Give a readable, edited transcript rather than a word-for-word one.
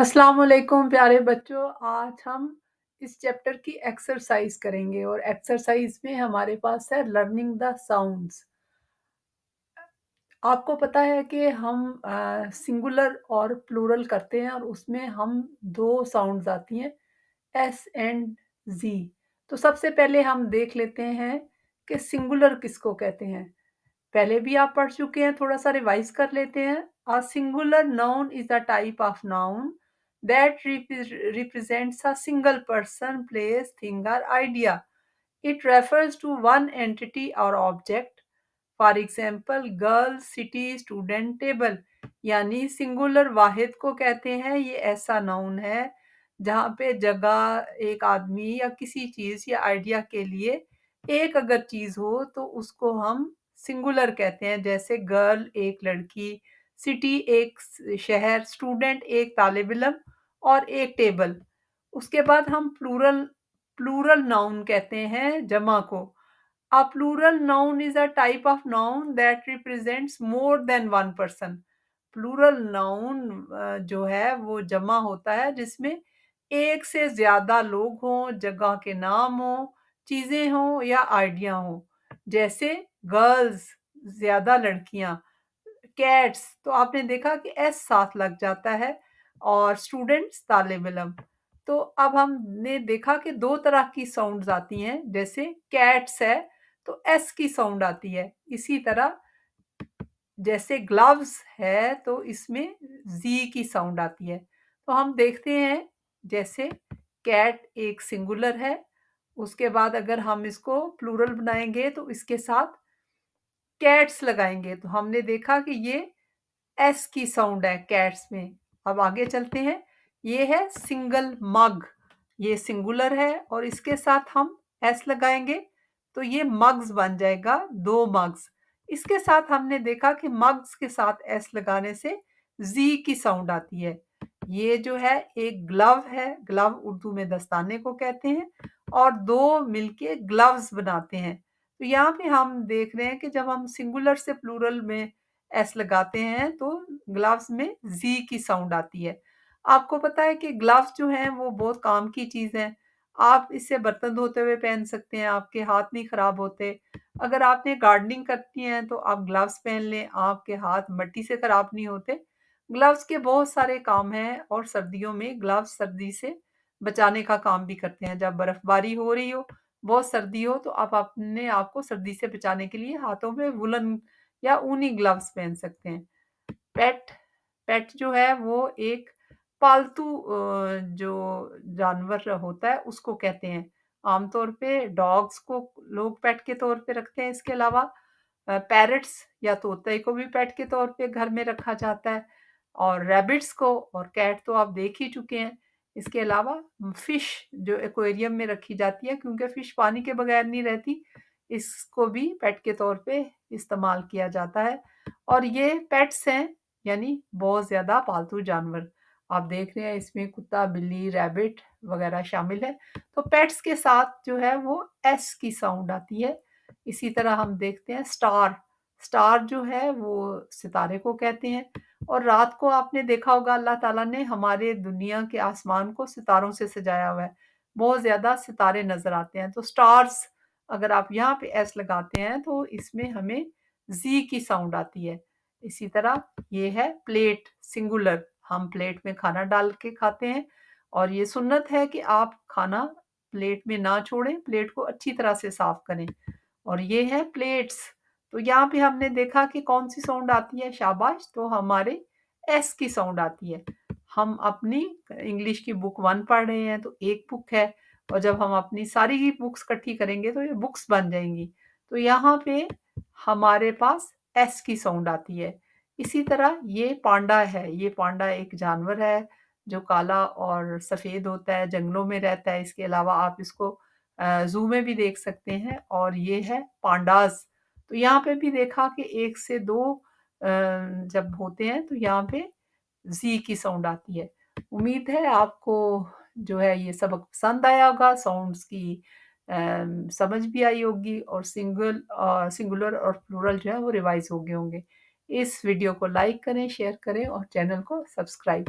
अस्सलाम वालेकुम प्यारे बच्चों। आज हम इस चैप्टर की एक्सरसाइज करेंगे और एक्सरसाइज में हमारे पास है लर्निंग द साउंड्स। आपको पता है कि हम सिंगुलर और प्लूरल करते हैं और उसमें हम दो साउंड्स आती हैं, एस एंड जी। तो सबसे पहले हम देख लेते हैं कि सिंगुलर किसको कहते हैं। पहले भी आप पढ़ चुके हैं, थोड़ा सा रिवाइज कर लेते हैं। A singular noun is a type of noun that represents a single person, place, thing or idea. It refers to one entity or object. For example girl, city, student, table. यानी singular वाहिद को कहते हैं, ये ऐसा noun है जहाँ पे जगह, एक आदमी या किसी चीज या आइडिया के लिए एक अगर चीज हो तो उसको हम सिंगुलर कहते हैं। जैसे गर्ल एक लड़की, सिटी एक शहर, स्टूडेंट एक तालिब इल्म और एक टेबल। उसके बाद हम प्लूरल प्लूरल नाउन कहते हैं जमा को। A plural noun is a type of noun that represents more than one person. Plural noun जो है वो जमा होता है जिसमें एक से ज्यादा लोग हों, जगह के नाम हों, चीजें हों या आइडिया हों। जैसे गर्ल्स ज्यादा लड़कियां, कैट्स तो आपने देखा कि एस साथ लग जाता है, और स्टूडेंट्स तालिब इल्म। तो अब हमने देखा कि दो तरह की साउंड्स आती हैं। जैसे कैट्स है तो एस की साउंड आती है। इसी तरह जैसे ग्लव्स है तो इसमें जी की साउंड आती है। तो हम देखते हैं, जैसे कैट एक सिंगुलर है, उसके बाद अगर हम इसको प्लूरल बनाएंगे तो इसके साथ कैट्स लगाएंगे तो हमने देखा कि ये एस की साउंड है कैट्स में। अब आगे चलते हैं। ये है सिंगल मग, ये सिंगुलर है और इसके साथ हम एस लगाएंगे तो ये मग्स बन जाएगा, दो मग्स। इसके साथ हमने देखा कि मग्स के साथ एस लगाने से जी की साउंड आती है। ये जो है एक ग्लव है, ग्लव उर्दू में दस्ताने को कहते हैं, और दो मिलके ग्लव्स बनाते हैं। तो यहाँ पे हम देख रहे हैं कि जब हम सिंगुलर से प्लूरल में एस लगाते हैं तो ग्लव्स में जी की साउंड आती है। आपको पता है कि ग्लव्स जो हैं वो बहुत काम की चीज है। आप इससे बर्तन धोते हुए पहन सकते हैं, आपके हाथ नहीं खराब होते। अगर आपने गार्डनिंग करनी है तो आप ग्लव्स पहन लें, आपके हाथ मिट्टी से खराब नहीं होते। ग्लव्स के बहुत सारे काम हैं और सर्दियों में ग्लव्स सर्दी से बचाने का काम भी करते हैं। जब बर्फबारी हो रही हो, बहुत सर्दी हो, तो आप अपने आप को सर्दी से बचाने के लिए हाथों में वुलन या ऊनी ग्लव्स पहन सकते हैं। पेट पेट जो है वो एक पालतू जो जानवर होता है उसको कहते हैं। आमतौर पे डॉग्स को लोग पेट के तौर पे रखते हैं। इसके अलावा पैरट्स या तोते को भी पेट के तौर पे घर में रखा जाता है, और रैबिट्स को और कैट तो आप देख ही चुके हैं। इसके अलावा फिश जो एक्वेरियम में रखी जाती है, क्योंकि फिश पानी के बगैर नहीं रहती, इसको भी पेट के तौर पे इस्तेमाल किया जाता है। और ये पेट्स हैं, यानी बहुत ज्यादा पालतू जानवर। आप देख रहे हैं इसमें कुत्ता, बिल्ली, रैबिट वगैरह शामिल है। तो पेट्स के साथ जो है वो एस की साउंड आती है। इसी तरह हम देखते हैं स्टार। स्टार जो है वो सितारे को कहते हैं, और रात को आपने देखा होगा अल्लाह ताला ने हमारे दुनिया के आसमान को सितारों से सजाया हुआ है। बहुत ज्यादा सितारे नजर आते हैं। तो स्टार्स अगर आप यहाँ पे एस लगाते हैं तो इसमें हमें जी की साउंड आती है। इसी तरह ये है प्लेट, सिंगुलर। हम प्लेट में खाना डाल के खाते हैं, और ये सुन्नत है कि आप खाना प्लेट में ना छोड़ें, प्लेट को अच्छी तरह से साफ करें। और ये है प्लेट्स। तो यहाँ पे हमने देखा कि कौन सी साउंड आती है, शाबाश, तो हमारे एस की साउंड आती है। हम अपनी इंग्लिश की बुक 1 पढ़ रहे हैं तो एक बुक है, और जब हम अपनी सारी ही बुक्स इकट्ठी करेंगे तो ये बुक्स बन जाएंगी। तो यहाँ पे हमारे पास एस की साउंड आती है। इसी तरह ये पांडा है। ये पांडा एक जानवर है जो काला और सफेद होता है, जंगलों में रहता है। इसके अलावा आप इसको जू में भी देख सकते हैं। और ये है पांडास। तो यहाँ पे भी देखा कि एक से दो जब होते हैं तो यहाँ पे जी की साउंड आती है। उम्मीद है आपको जो है ये सबक पसंद आया होगा, साउंड्स की समझ भी आई होगी, और सिंगुलर और प्लूरल जो है वो रिवाइज हो गए होंगे। इस वीडियो को लाइक करें, शेयर करें और चैनल को सब्सक्राइब करें।